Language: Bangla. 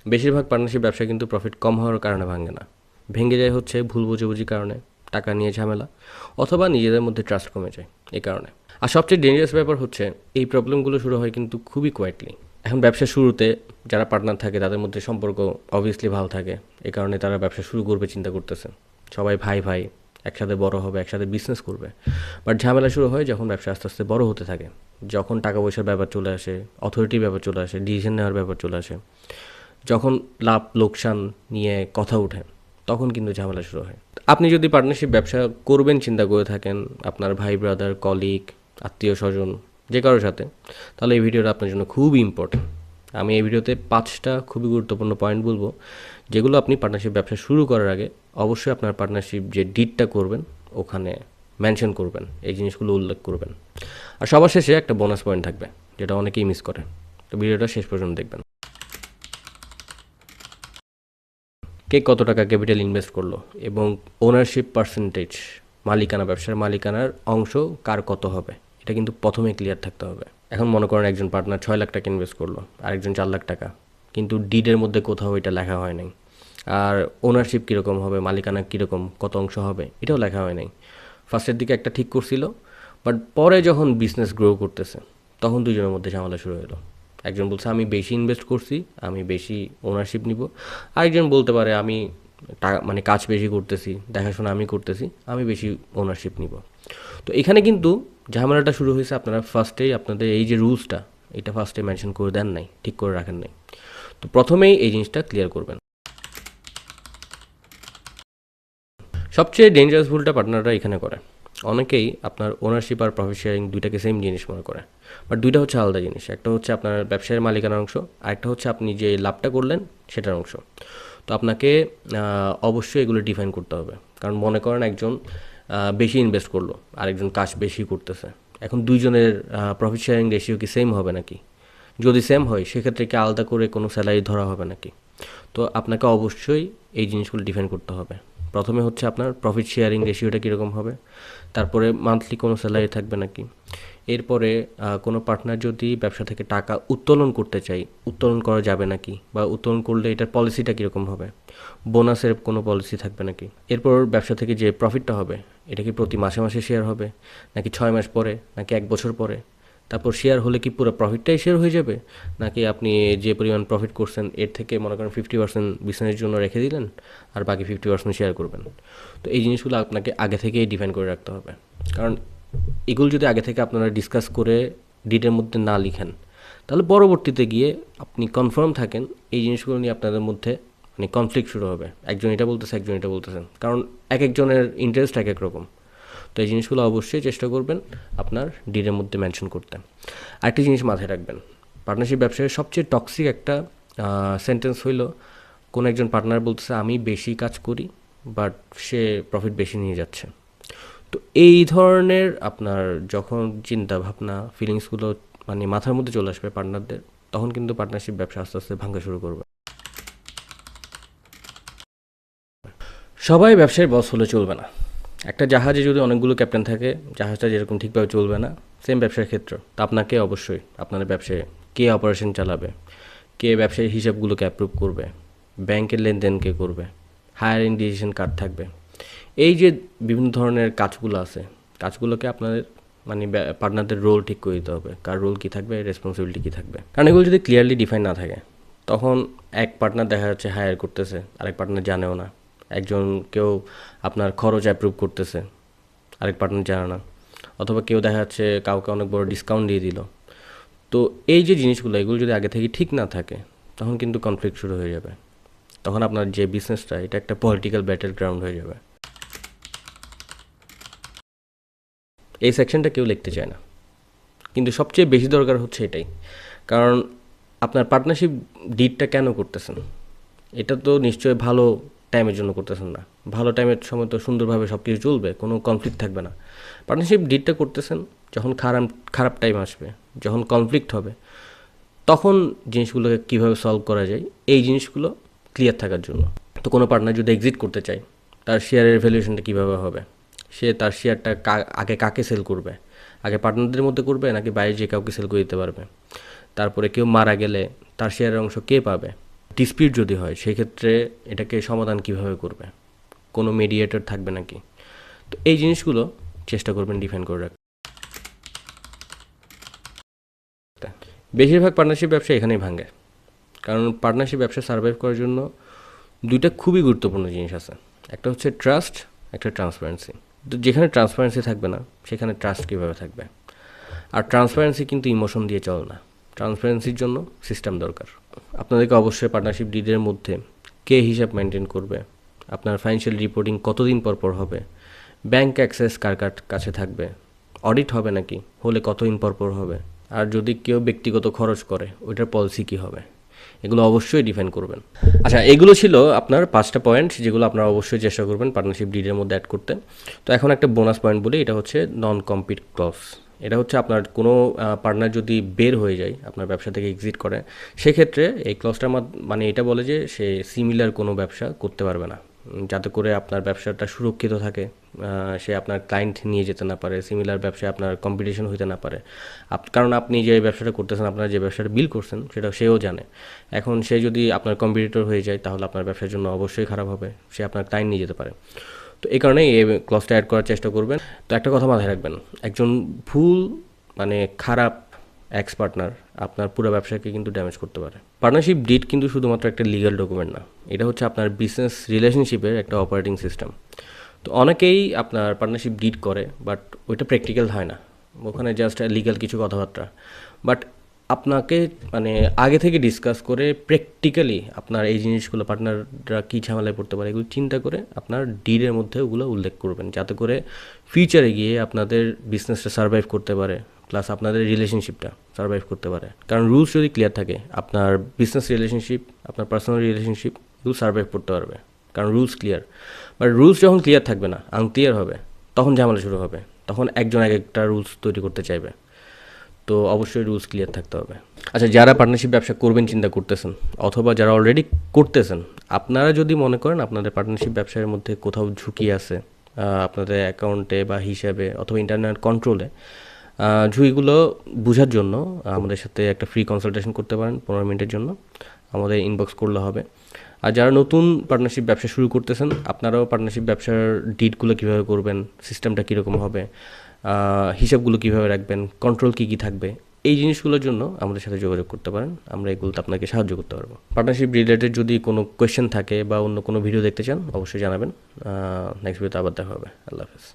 বেশিরভাগ পার্টনারশিপ ব্যবসা কিন্তু প্রফিট কম হওয়ার কারণে ভাঙে না, ভেঙে যায় হচ্ছে ভুল বোঝাবুঝির কারণে, টাকা নিয়ে ঝামেলা, অথবা নিজেদের মধ্যে ট্রাস্ট কমে যায় এই কারণে। আর সবচেয়ে ডেঞ্জারাস ব্যাপার হচ্ছে এই প্রবলেমগুলো শুরু হয় কিন্তু খুবই কোয়াইটলি। এখন ব্যবসার শুরুতে যারা পার্টনার থাকে তাদের মধ্যে সম্পর্ক অবভিয়াসলি ভালো থাকে, এই কারণে তারা ব্যবসা শুরু করবে চিন্তা করতেছে, সবাই ভাই ভাই, একসাথে বড় হবে, একসাথে বিজনেস করবে। বাট ঝামেলা শুরু হয় যখন ব্যবসা আস্তে আস্তে বড় হতে থাকে, যখন টাকা পয়সার ব্যাপার চলে আসে, অথরিটির ব্যাপার চলে আসে, ডিসিশন নেওয়ার ব্যাপার চলে আসে, যখন লাভ লোকসান নিয়ে কথা ওঠে, তখন কিন্তু ঝামেলা শুরু হয়। আপনি যদি পার্টনারশিপ ব্যবসা করবেন চিন্তা করে থাকেন আপনার ভাই ব্রাদার কলিগ আত্মীয় স্বজন যে কারোর সাথে, তাহলে এই ভিডিওটা আপনার জন্য খুবই ইম্পর্টেন্ট। আমি এই ভিডিওতে 5টা খুবই গুরুত্বপূর্ণ পয়েন্ট বলবো, যেগুলো আপনি পার্টনারশিপ ব্যবসা শুরু করার আগে অবশ্যই আপনার পার্টনারশিপ যে ডিডটা করবেন ওখানে মেনশন করবেন, এই জিনিসগুলো উল্লেখ করবেন। আর সবার শেষে একটা বোনাস পয়েন্ট থাকবে, যেটা অনেকেই মিস করে। তো ভিডিওটা শেষ পর্যন্ত দেখবেন। কে কত টাকা ক্যাপিটাল ইনভেস্ট করলো এবং ওনারশিপ পার্সেন্টেজ, মালিকানা, ব্যবসার মালিকানার অংশ কার কত হবে, এটা কিন্তু প্রথমে ক্লিয়ার থাকতে হবে। এখন মনে করেন একজন পার্টনার 6 লাখ টাকা ইনভেস্ট করলো, আরেকজন 4 লাখ টাকা, কিন্তু ডিডের মধ্যে কোথাও এটা লেখা হয় নাই। আর ওনারশিপ কীরকম হবে, মালিকানা কীরকম, কত অংশ হবে, এটাও লেখা হয় নাই। ফার্স্টের দিকে একটা ঠিক করছিল, বাট পরে যখন বিজনেস গ্রো করতেছে তখন দুজনের মধ্যে ঝামেলা শুরু হলো। একজন বলছে আমি বেশি ইনভেস্ট করছি, আমি বেশি ওনারশিপ নিব। আরেকজন বলতে পারে আমি টাকা মানে কাজ বেশি করতেছি, দেখাশোনা আমি করতেছি, আমি বেশি ওনারশিপ নিব। তো এখানে কিন্তু ঝামেলাটা শুরু হয়েছে আপনারা ফার্স্টেই আপনাদের এই যে রুলসটা, এটা ফার্স্টে মেনশন করে দেন নাই, ঠিক করে রাখেন নাই। তো প্রথমেই এই জিনিসটা ক্লিয়ার করবেন। সবচেয়ে ডেঞ্জারাস ভুলটা পার্টনাররা এখানে করে, অনেকেই আপনার ওনারশিপ আর প্রফিট শেয়ারিং দুইটাকে সেম জিনিস মনে করে, বাট দুইটা হচ্ছে আলাদা জিনিস। একটা হচ্ছে আপনার ব্যবসায়ের মালিকানার অংশ, আর একটা হচ্ছে আপনি যে লাভটা করলেন সেটার অংশ। তো আপনাকে অবশ্যই এগুলো ডিফাইন করতে হবে। কারণ মনে করেন একজন বেশি ইনভেস্ট করলো, আরেকজন কাজ বেশি করতেছে, এখন দুইজনের প্রফিট শেয়ারিং রেশিও কি সেম হবে নাকি? যদি সেম হয় সেক্ষেত্রে কি আলাদা করে কোনো স্যালারি ধরা হবে নাকি? তো আপনাকে অবশ্যই এই জিনিসগুলো ডিফাইন করতে হবে। প্রথমে হচ্ছে আপনার প্রফিট শেয়ারিং রেশিওটা কীরকম হবে, তারপরে মান্থলি কোনো স্যালারি থাকবে নাকি, এরপরে কোনো পার্টনার যদি ব্যবসা থেকে টাকা উত্তোলন করতে চাই, উত্তোলন করা যাবে নাকি, বা উত্তোলন করলে এটার পলিসিটা কীরকম হবে, বোনাসের কোনো পলিসি থাকবে নাকি, এরপর ব্যবসা থেকে যে প্রফিটটা হবে এটা কি প্রতি মাসে মাসে শেয়ার হবে, নাকি 6 মাস পরে, নাকি 1 বছর পরে, তারপর শেয়ার হলে কি পুরো প্রফিটটাই শেয়ার হয়ে যাবে, নাকি আপনি যে পরিমাণ প্রফিট করছেন এর থেকে মনে করেন 50% বিজনেসের জন্য রেখে দিলেন আর বাকি 50% শেয়ার করবেন। তো এই জিনিসগুলো আপনাকে আগে থেকেই ডিফাইন করে রাখতে হবে। কারণ এগুলো যদি আগে থেকে আপনারা ডিসকাস করে ডিটের মধ্যে না লিখেন, তাহলে পরবর্তীতে গিয়ে আপনি কনফার্ম থাকেন এই জিনিসগুলো নিয়ে আপনাদের মধ্যে মানে কনফ্লিক্ট শুরু হবে, একজন এটা বলতেছে একজন এটা বলতেছেন, কারণ এক একজনের ইন্টারেস্ট এক এক রকম। তো এই জিনিসগুলো অবশ্যই চেষ্টা করবেন আপনার ডিলের মধ্যে মেনশন করতে। আরেকটি জিনিস মাথায় রাখবেন, পার্টনারশিপ ব্যবসায় সবচেয়ে টক্সিক একটা সেন্টেন্স হইল কোনো একজন পার্টনার বলতেছে আমি বেশি কাজ করি বাট সে প্রফিট বেশি নিয়ে যাচ্ছে। তো এই ধরনের আপনার যখন চিন্তা ভাবনা ফিলিংসগুলো মানে মাথার মধ্যে চলে আসবে পার্টনারদের, তখন কিন্তু পার্টনারশিপ ব্যবসা আস্তে আস্তে ভাঙা শুরু করবে। সবাই ব্যবসায় বস হলে চলবে না। একটা জাহাজে যদি অনেকগুলো ক্যাপ্টেন থাকে, জাহাজটা যেরকম ঠিকভাবে চলবে না, সেম ব্যবসার ক্ষেত্র। তা আপনাকে অবশ্যই আপনাদের ব্যবসায় কে অপারেশন চালাবে, কে ব্যবসায়ী হিসাবগুলোকে অ্যাপ্রুভ করবে, ব্যাংকের লেনদেন কে করবে, হায়ারিং ডিসিশন কার থাকবে, এই যে বিভিন্ন ধরনের কাজগুলো আছে, কাজগুলোকে আপনাদের মানে পার্টনারদের রোল ঠিক করে দিতে হবে, কার রোল কী থাকবে, রেসপন্সিবিলিটি কী থাকবে। কারণ এগুলো যদি ক্লিয়ারলি ডিফাইন না থাকে, তখন এক পার্টনার দেখা যাচ্ছে হায়ার করতেছে, আরেক পার্টনার জানেও না, একজন কেউ আপনার খরচ অ্যাপ্রুভ করতেছে, আরেক পার্টনার জানে না, অথবা কেউ দেখা যাচ্ছে কাউকে অনেক বড় ডিসকাউন্ট দিয়ে দিল। তো এই যে জিনিসগুলো এগুলো যদি আগে থেকে ঠিক না থাকে, তখন কিন্তু কনফ্লিক্ট শুরু হয়ে যাবে, তখন আপনার যে বিজনেসটা এটা একটা পলিটিক্যাল ব্যাটেল গ্রাউন্ড হয়ে যাবে। এই সেকশনটা কেউ লিখতে চায় না, কিন্তু সবচেয়ে বেশি দরকার হচ্ছে এটাই। কারণ আপনার পার্টনারশিপ ডিডটা কেন করতেছেন, এটা তো নিশ্চয়ই ভালো টাইমের জন্য করতেছেন না, ভালো টাইমের সময় তো সুন্দরভাবে সব কিছু চলবে, কোনো কনফ্লিক্ট থাকবে না। পার্টনারশিপ ডিডটা করতেছেন যখন খারাপ খারাপ টাইম আসবে, যখন কনফ্লিক্ট হবে, তখন জিনিসগুলোকে কীভাবে সলভ করা যায় এই জিনিসগুলো ক্লিয়ার থাকার জন্য। তো কোনো পার্টনার যদি এক্সিট করতে চায়, তার শেয়ারের ভ্যালুয়েশনটা কীভাবে হবে, সে তার শেয়ারটা আগে কাকে সেল করবে, আগে পার্টনারদের মধ্যে করবে নাকি বাইরে যে কাউকে সেল করে দিতে পারবে, তারপরে কেউ মারা গেলে তার শেয়ারের অংশ কে পাবে, ডিসপিউট যদি হয় সেক্ষেত্রে এটাকে সমাধান কিভাবে করবে, কোনো মিডিয়েটর থাকবে নাকি। তো এই জিনিসগুলো চেষ্টা করবেন ডিফাইন করে রাখতে। বেশিরভাগ পার্টনারশিপ ব্যবসা এখানেই ভাঙে, কারণ পার্টনারশিপ ব্যবসা সার্ভাইভ করার জন্য দুইটা খুবই গুরুত্বপূর্ণ জিনিস আছে। একটা হচ্ছে ট্রাস্ট, একটা ট্রান্সপারেন্সি। তো যেখানে ট্রান্সপারেন্সি থাকবে না সেখানে ট্রাস্ট কীভাবে থাকবে। আর ট্রান্সপারেন্সি কিন্তু ইমোশন দিয়ে চলে না, ট্রান্সপারেন্সির জন্য সিস্টেম দরকার। আপনাদেরকে অবশ্যই পার্টনারশিপ ডিডের মধ্যে কে হিসাব মেনটেন করবে, আপনার ফাইন্যান্সিয়াল রিপোর্টিং কতদিন পর পর হবে, ব্যাংক অ্যাক্সেস কার কার কাছে থাকবে, অডিট হবে নাকি, হলে কতদিন পর পর হবে, আর যদি কেউ ব্যক্তিগত খরচ করে ওইটার পলিসি কী হবে, এগুলো অবশ্যই ডিফাইন করবেন। আচ্ছা, এগুলো ছিল আপনার 5টা পয়েন্ট যেগুলো আপনারা অবশ্যই চেষ্টা করবেন পার্টনারশিপ ডিডের মধ্যে অ্যাড করতে। তো এখন একটা বোনাস পয়েন্ট বলি, এটা হচ্ছে নন কম্পিট ক্লজ। এটা হচ্ছে আপনার কোনো পার্টনার যদি বের হয়ে যায়, আপনার ব্যবসা থেকে এক্সিট করে, সেক্ষেত্রে এই ক্লজটার মানে এটা বলে যে সে সিমিলার কোনো ব্যবসা করতে পারবে না, যাতে করে আপনার ব্যবসাটা সুরক্ষিত থাকে, সে আপনার ক্লায়েন্ট নিয়ে যেতে না পারে, সিমিলার ব্যবসায় আপনার কম্পিটিশন হইতে না পারে। কারণ আপনি যে ব্যবসাটা করতেছেন, আপনারা যে ব্যবসাটা বিল করছেন সেটা সেও জানে। এখন সে যদি আপনার কম্পিটিটর হয়ে যায় তাহলে আপনার ব্যবসার জন্য অবশ্যই খারাপ হবে, সে আপনার ক্লায়েন্ট নিয়ে যেতে পারে। তো এই কারণেই এই ক্লজটা অ্যাড করার চেষ্টা করবেন। তো একটা কথা মাথায় রাখবেন, একজন ভুল মানে খারাপ এক্স পার্টনার আপনার পুরো ব্যবসাকে কিন্তু ড্যামেজ করতে পারে। পার্টনারশিপ ডিড কিন্তু শুধুমাত্র একটা লিগ্যাল ডকুমেন্ট না, এটা হচ্ছে আপনার বিজনেস রিলেশনশিপের একটা অপারেটিং সিস্টেম। তো অনেকেই আপনার পার্টনারশিপ ডিড করে, বাট ওইটা প্র্যাকটিক্যাল হয় না, ওখানে জাস্ট লিগ্যাল কিছু কথাবার্তা। বাট আপনাকে মানে আগে থেকে ডিসকাস করে প্র্যাকটিক্যালি আপনার এই জিনিসগুলো পার্টনাররা কী ঝামেলায় পড়তে পারে এগুলো চিন্তা করে আপনার ডিডের মধ্যে ওগুলো উল্লেখ করবেন, যাতে করে ফিউচারে গিয়ে আপনাদের বিজনেসটা সার্ভাইভ করতে পারে, প্লাস আপনাদের রিলেশনশিপটা সার্ভাইভ করতে পারে। কারণ রুলস যদি ক্লিয়ার থাকে, আপনার বিজনেস রিলেশনশিপ, আপনার পার্সোনাল রিলেশনশিপ এগুলো সার্ভাইভ করতে পারবে, কারণ রুলস ক্লিয়ার। বাট রুলস যখন ক্লিয়ার থাকবে না, আনক্লিয়ার হবে, তখন ঝামেলা শুরু হবে, তখন একজন এক একটা রুলস তৈরি করতে চাইবে। তো অবশ্যই রুলস ক্লিয়ার থাকতে হবে। আচ্ছা, যারা পার্টনারশিপ ব্যবসা করবেন চিন্তা করতেছেন, অথবা যারা অলরেডি করতেছেন, আপনারা যদি মনে করেন আপনাদের পার্টনারশিপ ব্যবসার মধ্যে কোথাও ঝুঁকি আছে, আপনাদের অ্যাকাউন্টে বা হিসাবে অথবা ইন্টারনেট কন্ট্রোলে, ঝুঁকিগুলো বোঝার জন্য আমাদের সাথে একটা ফ্রি কনসালটেশন করতে পারেন 15 মিনিটের জন্য, আমাদের ইনবক্স করলে হবে। আর যারা নতুন পার্টনারশিপ ব্যবসা শুরু করতেছেন, আপনারাও পার্টনারশিপ ব্যবসার ডিডগুলো কীভাবে করবেন, সিস্টেমটা কীরকম হবে, হিসাবগুলো কীভাবে রাখবেন, কন্ট্রোল কী কী থাকবে, এই জিনিসগুলোর জন্য আমাদের সাথে যোগাযোগ করতে পারেন, আমরা এগুলোতে আপনাকে সাহায্য করতে পারবো। পার্টনারশিপ রিলেটেড যদি কোনো কোয়েশ্চেন থাকে বা অন্য কোনো ভিডিও দেখতে চান অবশ্যই জানাবেন। নেক্সট ভিডিওতে আবার দেখা হবে। আল্লাহ হাফেজ।